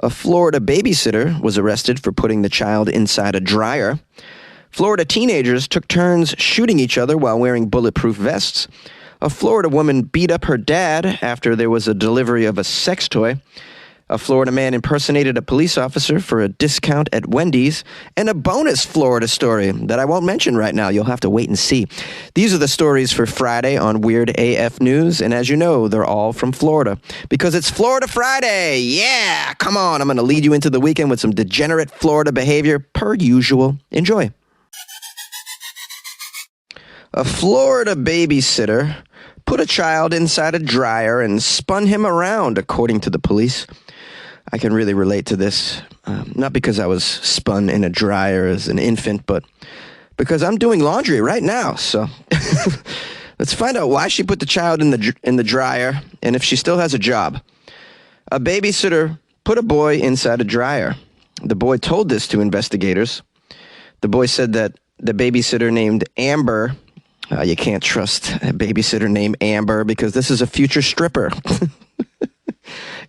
A Florida babysitter was arrested for putting the child inside a dryer. Florida teenagers took turns shooting each other while wearing bulletproof vests. A Florida woman beat up her dad after there was a delivery of a sex toy. A Florida man impersonated a police officer for a discount at Wendy's, and a bonus Florida story that I won't mention right now. You'll have to wait and see. These are the stories for Friday on Weird AF News, and as you know, they're all from Florida because it's Florida Friday. Yeah, come on. I'm going to lead you into the weekend with some degenerate Florida behavior per usual. Enjoy. A Florida babysitter put a child inside a dryer and spun him around, according to the police. I can really relate to this, not because I was spun in a dryer as an infant, but because I'm doing laundry right now. So let's find out why she put the child in the dryer and if she still has a job. A babysitter put a boy inside a dryer. The boy told this to investigators. The boy said that the babysitter named Amber, you can't trust a babysitter named Amber because this is a future stripper.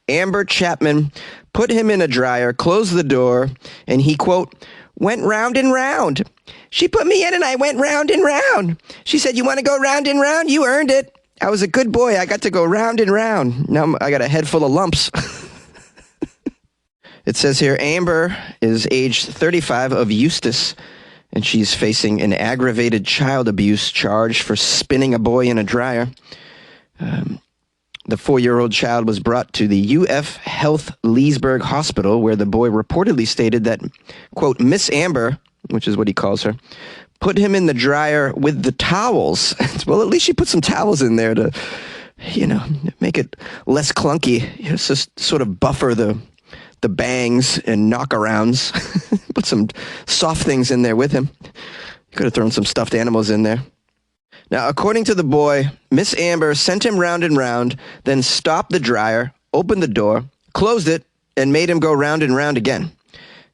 Amber Chapman put him in a dryer, closed the door, and he, quote, went round and round. She put me in and I went round and round. She said, you want to go round and round? You earned it. I was a good boy. I got to go round and round. Now I got a head full of lumps. It says here, Amber is age 35 of Eustis, and she's facing an aggravated child abuse charge for spinning a boy in a dryer. The 4-year-old child was brought to the UF Health Leesburg Hospital, where the boy reportedly stated that, quote, Miss Amber, which is what he calls her, put him in the dryer with the towels. Well, at least she put some towels in there to, make it less clunky, just sort of buffer the bangs and knockarounds. Put some soft things in there with him. Could have thrown some stuffed animals in there. Now, according to the boy, Miss Amber sent him round and round, then stopped the dryer, opened the door, closed it, and made him go round and round again.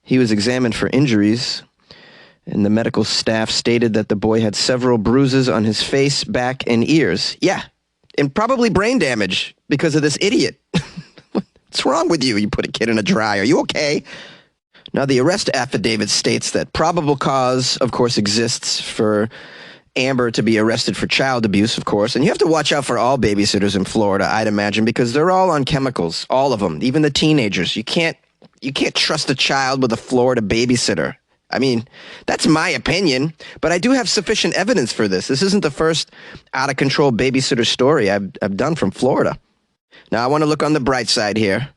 He was examined for injuries, and the medical staff stated that the boy had several bruises on his face, back, and ears. Yeah, and probably brain damage because of this idiot. What's wrong with you? You put a kid in a dryer. Are you okay? Now, the arrest affidavit states that probable cause, of course, exists for Amber to be arrested for child abuse, of course. And you have to watch out for all babysitters in Florida, I'd imagine, because they're all on chemicals, all of them, even the teenagers. You can't trust a child with a Florida babysitter. I mean, that's my opinion, but I do have sufficient evidence for this. This isn't the first out-of-control babysitter story I've done from Florida. Now, I want to look on the bright side here.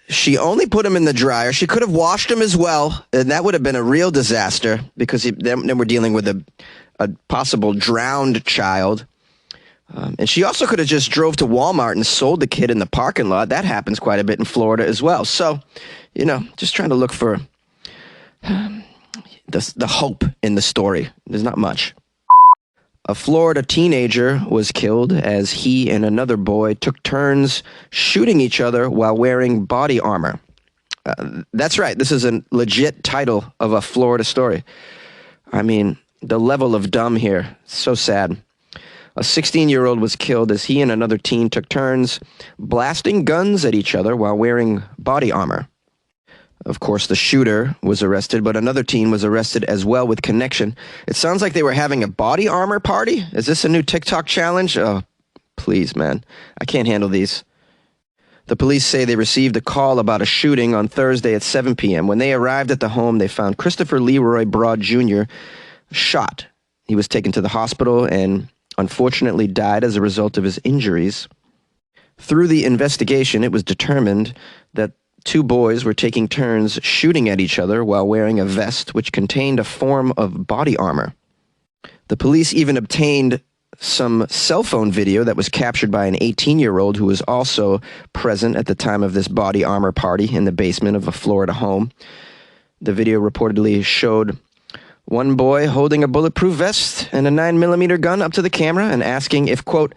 She only put him in the dryer. She could have washed him as well, and that would have been a real disaster because then we're dealing with a possible drowned child. And she also could have just drove to Walmart and sold the kid in the parking lot. That happens quite a bit in Florida as well. So, just trying to look for the hope in the story. There's not much. A Florida teenager was killed as he and another boy took turns shooting each other while wearing body armor. That's right. This is a legit title of a Florida story. I mean, the level of dumb here, so sad. A 16-year-old was killed as he and another teen took turns blasting guns at each other while wearing body armor. Of course, the shooter was arrested, but another teen was arrested as well with connection. It sounds like they were having a body armor party. Is this a new TikTok challenge? Oh, please, man. I can't handle these. The police say they received a call about a shooting on Thursday at 7 p.m. When they arrived at the home, they found Christopher Leroy Broad Jr. shot. He was taken to the hospital and unfortunately died as a result of his injuries. Through the investigation, it was determined that 2 boys were taking turns shooting at each other while wearing a vest which contained a form of body armor. The police even obtained some cell phone video that was captured by an 18-year-old who was also present at the time of this body armor party in the basement of a Florida home. The video reportedly showed one boy holding a bulletproof vest and a 9mm gun up to the camera and asking if, quote,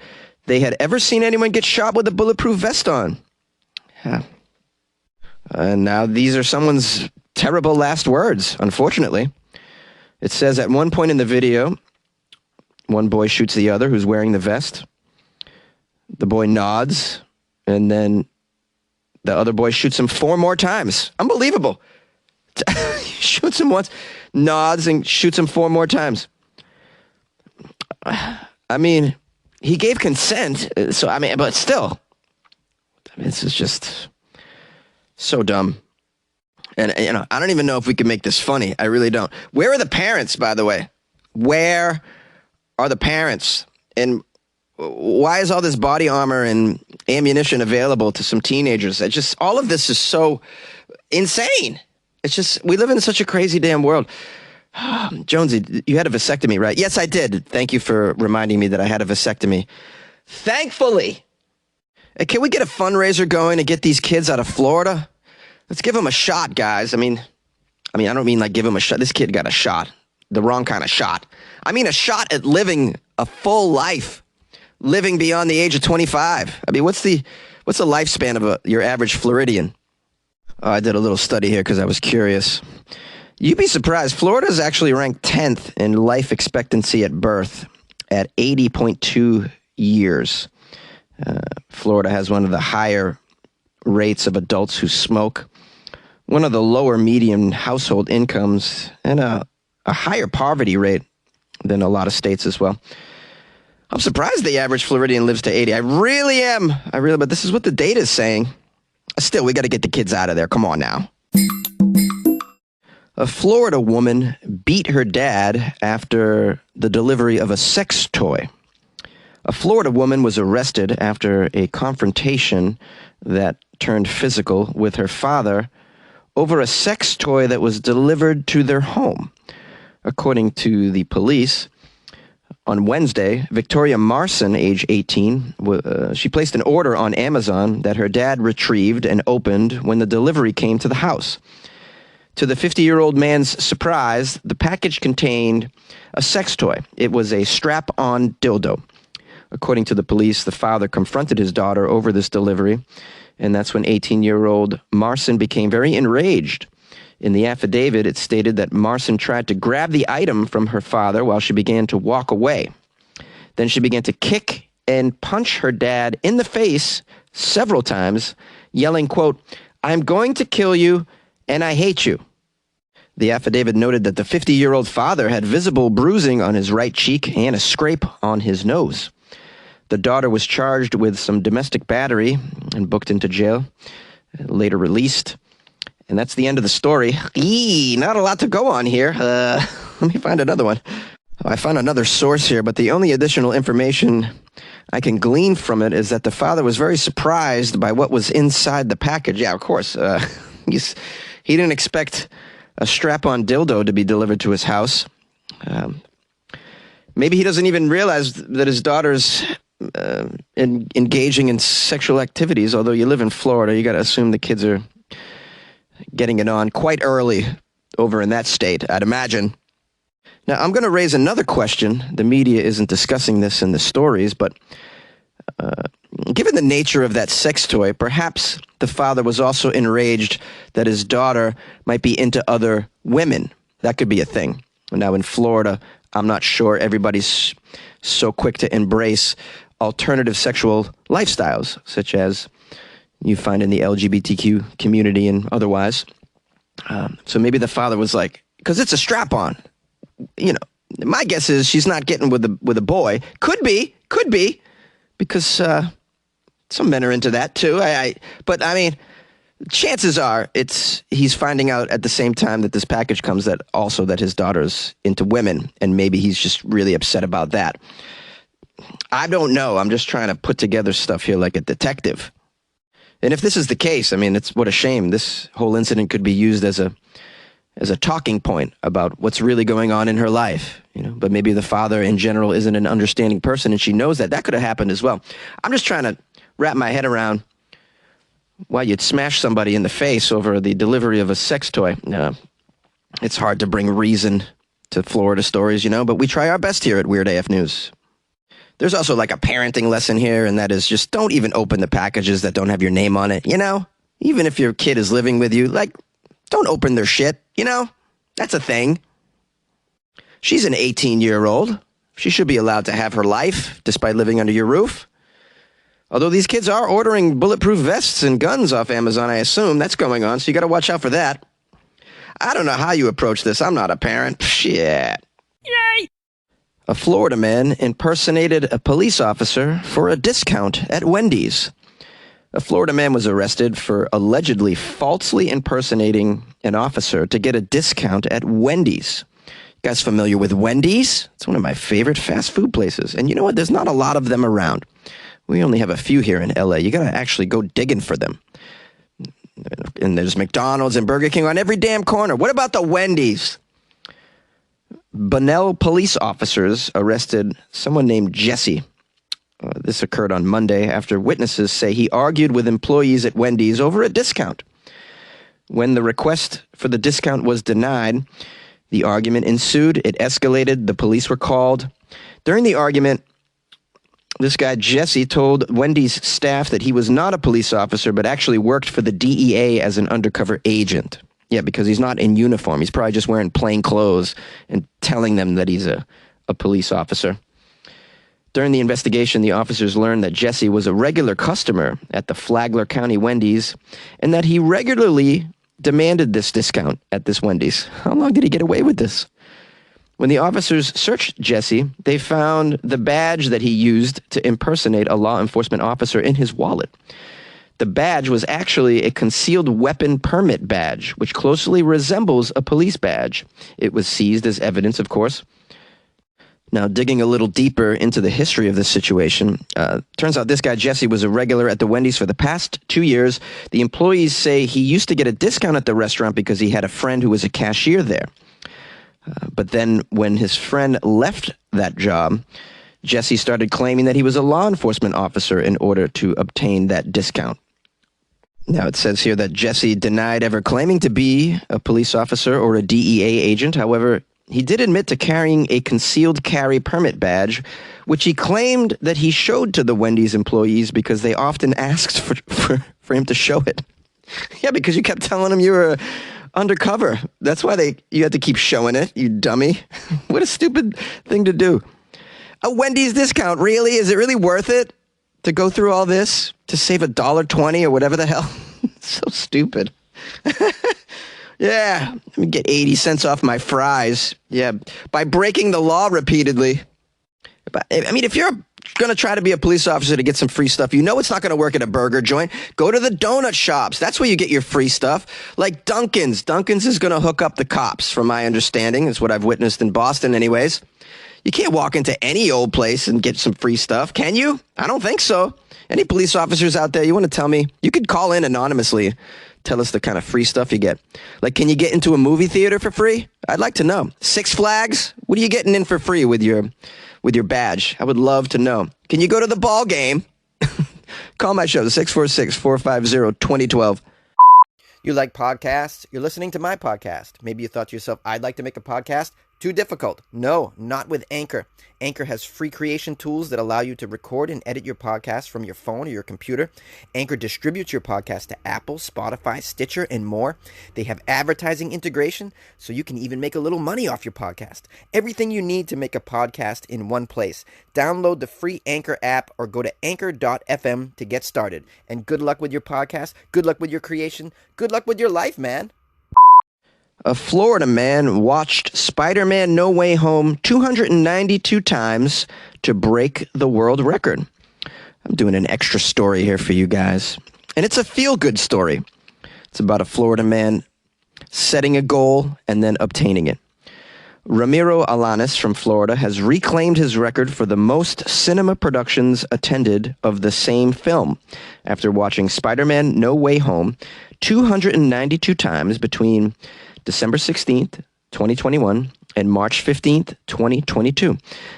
they had ever seen anyone get shot with a bulletproof vest on. Yeah. And now these are someone's terrible last words, unfortunately. It says at one point in the video, one boy shoots the other who's wearing the vest. The boy nods, and then The other boy shoots him 4 more times. Unbelievable. Shoots him once, nods, and shoots him 4 more times. I mean, he gave consent, but still. This is just so dumb. And, I don't even know if we can make this funny. I really don't. Where are the parents, by the way? Where are the parents? And why is all this body armor and ammunition available to some teenagers? All of this is so insane. It's just, we live in such a crazy damn world. Jonesy, you had a vasectomy, right? Yes, I did. Thank you for reminding me that I had a vasectomy. Thankfully. Can we get a fundraiser going to get these kids out of Florida? Let's give them a shot, guys. I mean, I don't mean like give them a shot. This kid got a shot. The wrong kind of shot. I mean a shot at living a full life. Living beyond the age of 25. I mean, what's the lifespan of your average Floridian? Oh, I did a little study here because I was curious. You'd be surprised. Florida is actually ranked 10th in life expectancy at birth at 80.2 years. Florida has one of the higher rates of adults who smoke, one of the lower median household incomes, and a higher poverty rate than a lot of states as well. I'm surprised the average Floridian lives to 80. I really am. But this is what the data is saying. Still, we got to get the kids out of there. Come on now. A Florida woman beat her dad after the delivery of a sex toy. A Florida woman was arrested after a confrontation that turned physical with her father over a sex toy that was delivered to their home. According to the police, on Wednesday, Victoria Marson, age 18, she placed an order on Amazon that her dad retrieved and opened when the delivery came to the house. To the 50-year-old man's surprise, the package contained a sex toy. It was a strap-on dildo. According to the police, the father confronted his daughter over this delivery, and that's when 18-year-old Marson became very enraged. In the affidavit, it stated that Marson tried to grab the item from her father while she began to walk away. Then she began to kick and punch her dad in the face several times, yelling, quote, "I'm going to kill you, and I hate you." The affidavit noted that the 50-year-old father had visible bruising on his right cheek and a scrape on his nose. The daughter was charged with some domestic battery and booked into jail, later released. And that's the end of the story. Not a lot to go on here. Let me find another one. I found another source here, but the only additional information I can glean from it is that the father was very surprised by what was inside the package. Yeah, of course. He didn't expect a strap-on dildo to be delivered to his house. Maybe he doesn't even realize that his daughter's engaging in sexual activities. Although you live in Florida, you got to assume the kids are getting it on quite early over in that state, I'd imagine. Now, I'm going to raise another question. The media isn't discussing this in the stories, but given the nature of that sex toy, perhaps the father was also enraged that his daughter might be into other women. That could be a thing. Now, in Florida, I'm not sure everybody's so quick to embrace alternative sexual lifestyles, such as you find in the LGBTQ community and otherwise. So maybe the father was like, because it's a strap-on. My guess is she's not getting with a boy. Could be, because some men are into that too. But I mean, chances are he's finding out at the same time that this package comes that his daughter's into women, and maybe he's just really upset about that. I don't know. I'm just trying to put together stuff here like a detective. And if this is the case, I mean, what a shame. This whole incident could be used as a talking point about what's really going on in her life, But maybe the father in general isn't an understanding person, and she knows that. That could have happened as well. I'm just trying to wrap my head around why you'd smash somebody in the face over the delivery of a sex toy. It's hard to bring reason to Florida stories, but we try our best here at Weird AF News. There's also like a parenting lesson here, and that is just don't even open the packages that don't have your name on it, Even if your kid is living with you, don't open their shit, That's a thing. She's an 18-year-old. She should be allowed to have her life despite living under your roof. Although these kids are ordering bulletproof vests and guns off Amazon, I assume that's going on, so you got to watch out for that. I don't know how you approach this. I'm not a parent. Shit. Yay! A Florida man impersonated a police officer for a discount at Wendy's. A Florida man was arrested for allegedly falsely impersonating an officer to get a discount at Wendy's. You guys familiar with Wendy's? It's one of my favorite fast food places. And you know what? There's not a lot of them around. We only have a few here in LA. You got to actually go digging for them. And there's McDonald's and Burger King on every damn corner. What about the Wendy's? Bunnell police officers arrested someone named Jesse. This occurred on Monday after witnesses say he argued with employees at Wendy's over a discount. When the request for the discount was denied, the argument ensued. It escalated. The police were called. During the argument, this guy, Jesse, told Wendy's staff that he was not a police officer, but actually worked for the DEA as an undercover agent. Yeah, because he's not in uniform. He's probably just wearing plain clothes and telling them that he's a police officer. During the investigation, the officers learned that Jesse was a regular customer at the Flagler County Wendy's and that he regularly demanded this discount at this Wendy's. How long did he get away with this? When the officers searched Jesse, they found the badge that he used to impersonate a law enforcement officer in his wallet. The badge was actually a concealed weapon permit badge, which closely resembles a police badge. It was seized as evidence, of course. Now, digging a little deeper into the history of this situation, turns out this guy, Jesse, was a regular at the Wendy's for the past 2 years. The employees say he used to get a discount at the restaurant because he had a friend who was a cashier there. But then when his friend left that job, Jesse started claiming that he was a law enforcement officer in order to obtain that discount. Now, it says here that Jesse denied ever claiming to be a police officer or a DEA agent. However, he did admit to carrying a concealed carry permit badge, which he claimed that he showed to the Wendy's employees because they often asked for him to show it. Yeah, because you kept telling them you were undercover. That's why you had to keep showing it, you dummy. What a stupid thing to do. A Wendy's discount, really? Is it really worth it to go through all this to save $1.20 or whatever the hell? So stupid. Yeah, let me get 80 cents off my fries. Yeah, by breaking the law repeatedly. I mean, if you're going to try to be a police officer to get some free stuff, you know it's not going to work at a burger joint. Go to the donut shops. That's where you get your free stuff. Like Dunkin's. Dunkin's is going to hook up the cops, from my understanding. It's what I've witnessed in Boston anyways. You can't walk into any old place and get some free stuff, can you? I don't think so. Any police officers out there, you want to tell me? You could call in anonymously. Tell us the kind of free stuff you get. Like, can you get into a movie theater for free? I'd like to know. Six Flags? What are you getting in for free with your badge? I would love to know. Can you go to the ball game? Call my show, 646-450-2012. You like podcasts? You're listening to my podcast. Maybe you thought to yourself, I'd like to make a podcast. Too difficult. No, not with Anchor. Anchor has free creation tools that allow you to record and edit your podcast from your phone or your computer. Anchor distributes your podcast to Apple, Spotify, Stitcher, and more. They have advertising integration, so you can even make a little money off your podcast. Everything you need to make a podcast in one place. Download the free Anchor app or go to anchor.fm to get started. And good luck with your podcast. Good luck with your creation. Good luck with your life, man. A Florida man watched Spider-Man No Way Home 292 times to break the world record. I'm doing an extra story here for you guys. And it's a feel-good story. It's about a Florida man setting a goal and then obtaining it. Ramiro Alanis from Florida has reclaimed his record for the most cinema productions attended of the same film after watching Spider-Man No Way Home 292 times between December 16th, 2021, and March 15th, 2022.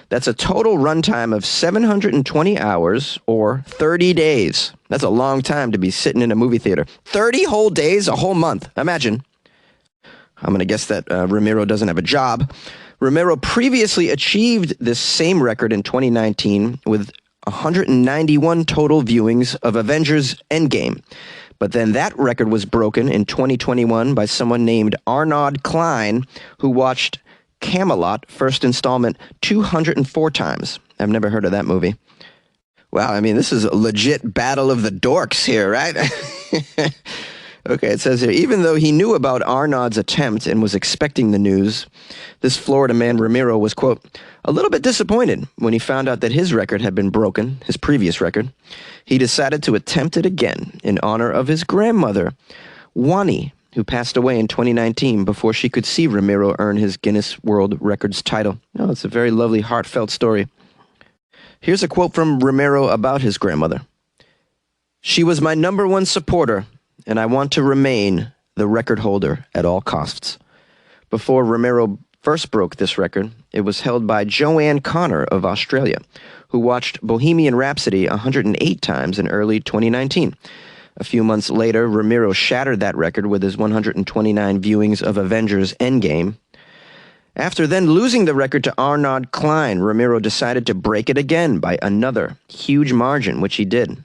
That's a total runtime of 720 hours or 30 days. That's a long time to be sitting in a movie theater. 30 whole days, a whole month. Imagine. I'm going to guess that Ramiro doesn't have a job. Ramiro previously achieved this same record in 2019 with 191 total viewings of Avengers Endgame. But then that record was broken in 2021 by someone named Arnaud Klein, who watched Camelot, first installment, 204 times. I've never heard of that movie. Wow, I mean, this is a legit battle of the dorks here, right? Okay, it says here, even though he knew about Arnaud's attempt and was expecting the news, this Florida man, Ramiro, was, quote, a little bit disappointed when he found out that his record had been broken, his previous record. He decided to attempt it again in honor of his grandmother, Wani, who passed away in 2019 before she could see Ramiro earn his Guinness World Records title. Oh, it's a very lovely, heartfelt story. Here's a quote from Ramiro about his grandmother. She was my number one supporter, and I want to remain the record holder at all costs. Before Ramiro first broke this record, it was held by Joanne Connor of Australia, who watched Bohemian Rhapsody 108 times in early 2019. A few months later, Ramiro shattered that record with his 129 viewings of Avengers Endgame. After then losing the record to Arnaud Klein, Ramiro decided to break it again by another huge margin, which he did.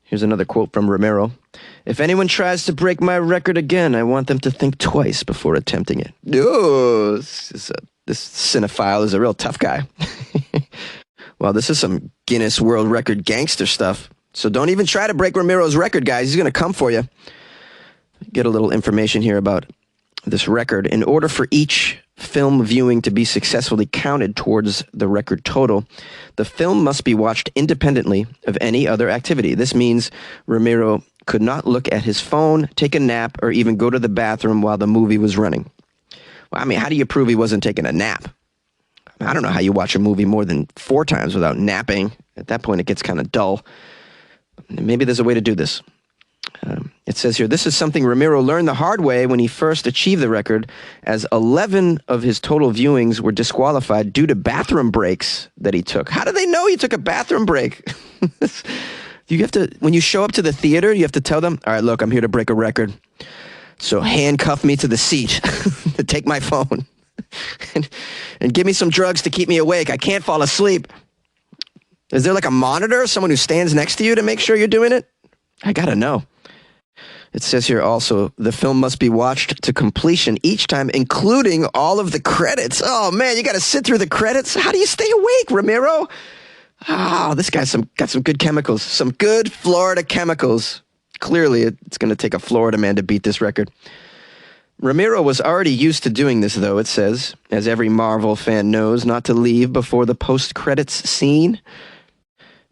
Here's another quote from Ramiro. If anyone tries to break my record again, I want them to think twice before attempting it. Oh, this cinephile is a real tough guy. Well, this is some Guinness World Record gangster stuff. So don't even try to break Ramiro's record, guys. He's going to come for you. Get a little information here about this record. In order for each film viewing to be successfully counted towards the record total, the film must be watched independently of any other activity. This means Ramiro could not look at his phone, take a nap, or even go to the bathroom while the movie was running. Well, I mean, how do you prove he wasn't taking a nap? I don't know how you watch a movie more than 4 times without napping. At that point, it gets kind of dull. Maybe there's a way to do this. It says here, this is something Ramiro learned the hard way when he first achieved the record, as 11 of his total viewings were disqualified due to bathroom breaks that he took. How do they know he took a bathroom break? You have to, when you show up to the theater, you have to tell them, all right, look, I'm here to break a record. So handcuff me to the seat to take my phone and give me some drugs to keep me awake. I can't fall asleep. Is there like a monitor, someone who stands next to you to make sure you're doing it? I gotta know. It says here also, the film must be watched to completion each time, including all of the credits. Oh, man, you got to sit through the credits? How do you stay awake, Ramiro? Oh, this guy's got some good chemicals, some good Florida chemicals. Clearly, it's going to take a Florida man to beat this record. Ramiro was already used to doing this, though, it says, as every Marvel fan knows, not to leave before the post-credits scene.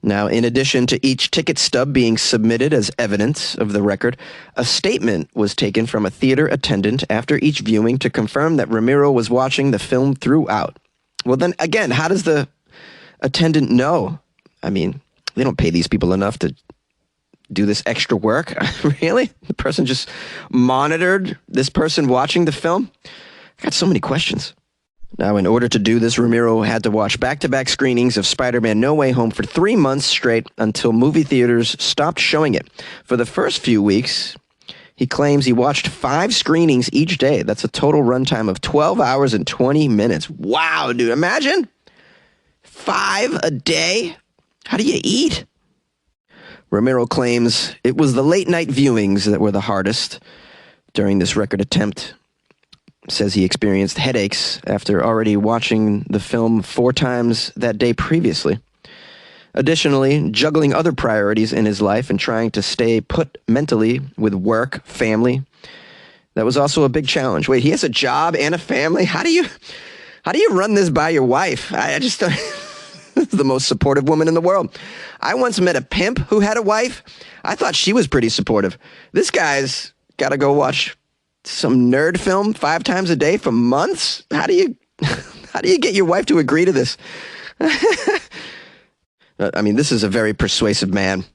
Now, in addition to each ticket stub being submitted as evidence of the record, a statement was taken from a theater attendant after each viewing to confirm that Ramiro was watching the film throughout. Well, then, again, how does the attendant know? I mean, they don't pay these people enough to do this extra work. Really? The person just monitored this person watching the film? I got so many questions. Now, in order to do this, Ramiro had to watch back-to-back screenings of Spider-Man No Way Home for 3 months straight until movie theaters stopped showing it. For the first few weeks, he claims he watched 5 screenings each day. That's a total runtime of 12 hours and 20 minutes. Wow, dude, imagine 5 a day? How do you eat? Ramiro claims it was the late-night viewings that were the hardest during this record attempt. Says he experienced headaches after already watching the film 4 times that day previously. Additionally, juggling other priorities in his life and trying to stay put mentally with work, family, that was also a big challenge. Wait, he has a job and a family? How do you run this by your wife? I just don't... the most supportive woman in the world. I once met a pimp who had a wife. I thought she was pretty supportive. This guy's got to go watch some nerd film 5 times a day for months? How do you get your wife to agree to this? I mean, this is a very persuasive man.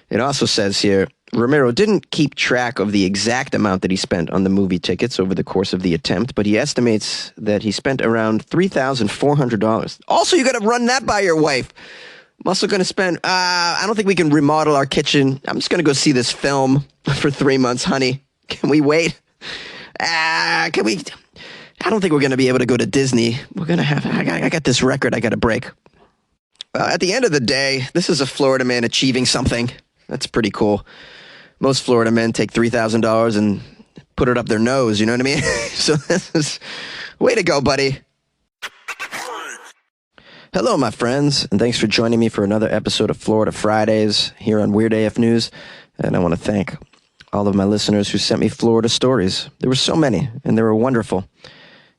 It also says here, Ramiro didn't keep track of the exact amount that he spent on the movie tickets over the course of the attempt, but he estimates that he spent around $3,400. Also, you got to run that by your wife. I'm also going to spend, I don't think we can remodel our kitchen. I'm just going to go see this film for 3 months, honey. Can we wait? Can we? I don't think we're going to be able to go to Disney. We're going to have, I got this record I got to break. At the end of the day, this is a Florida man achieving something. That's pretty cool. Most Florida men take $3,000 and put it up their nose, you know what I mean? So this is, way to go, buddy. Hello, my friends, and thanks for joining me for another episode of Florida Fridays here on Weird AF News. And I want to thank all of my listeners who sent me Florida stories. There were so many, and they were wonderful.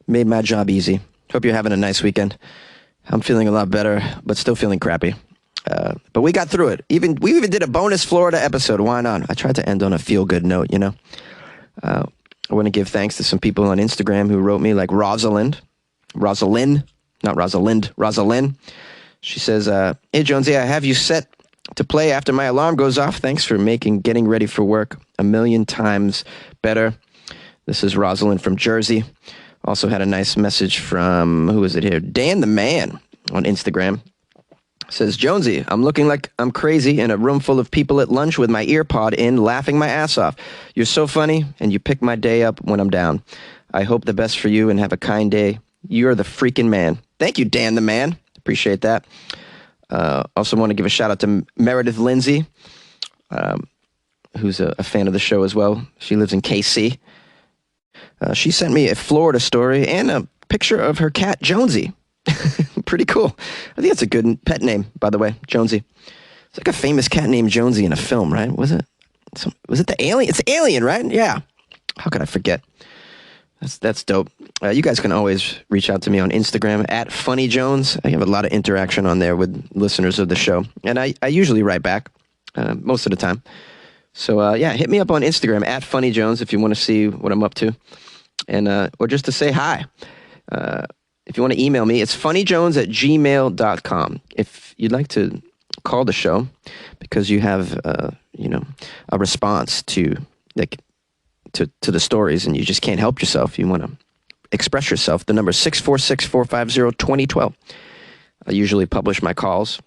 Made my job easy. Hope you're having a nice weekend. I'm feeling a lot better, but still feeling crappy. But we got through it. We even did a bonus Florida episode. Why not? I tried to end on a feel-good note, you know. I want to give thanks to some people on Instagram who wrote me, like Rosalind. Not Rosalind. Rosalind. She says, hey, Jonesy, I have you set to play after my alarm goes off. Thanks for making getting ready for work a million times better. This is Rosalind from Jersey. Also had a nice message from, who is it here? Dan the Man on Instagram. Says, Jonesy, I'm looking like I'm crazy in a room full of people at lunch with my ear pod in, laughing my ass off. You're so funny, and you pick my day up when I'm down. I hope the best for you and have a kind day. You're the freaking man. Thank you, Dan the Man. Appreciate that. Also want to give a shout out to Meredith Lindsay, who's a fan of the show as well. She lives in KC. She sent me a Florida story and a picture of her cat, Jonesy. Pretty cool. I think that's a good pet name, by the way, Jonesy. It's like a famous cat named Jonesy in a film, right? Was it the Alien? It's Alien, right? Yeah. How could I forget? That's dope. You guys can always reach out to me on Instagram at FunnyJones. I have a lot of interaction on there with listeners of the show, and I usually write back most of the time. So yeah, hit me up on Instagram at FunnyJones if you want to see what I'm up to, and or just to say hi. If you want to email me, it's funnyjones@gmail.com. If you'd like to call the show because you have a response to the stories and you just can't help yourself, you want to express yourself, the number is 646-450-2012. I usually publish my calls.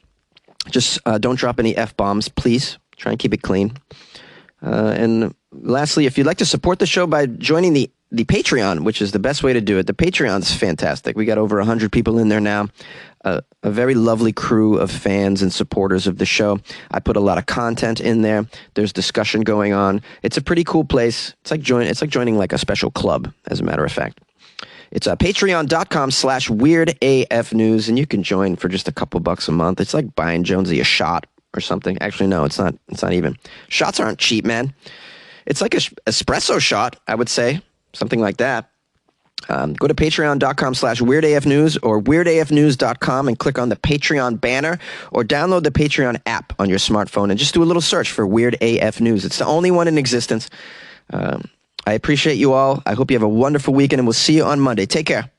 Just don't drop any F-bombs, please. Try and keep it clean. And lastly, if you'd like to support the show by joining the Patreon, which is the best way to do it. The Patreon's fantastic. We got over 100 people in there now. A very lovely crew of fans and supporters of the show. I put a lot of content in there. There's discussion going on. It's a pretty cool place. It's like joining like a special club, as a matter of fact. It's patreon.com/weirdafnews, and you can join for just a couple bucks a month. It's like buying Jonesy a shot or something. Actually, no, it's not. It's not even. Shots aren't cheap, man. It's like a espresso shot, I would say. Something like that. Go to patreon.com/weirdafnews or weirdafnews.com and click on the Patreon banner, or download the Patreon app on your smartphone and just do a little search for Weird AF News. It's the only one in existence. I appreciate you all. I hope you have a wonderful weekend, and we'll see you on Monday. Take care.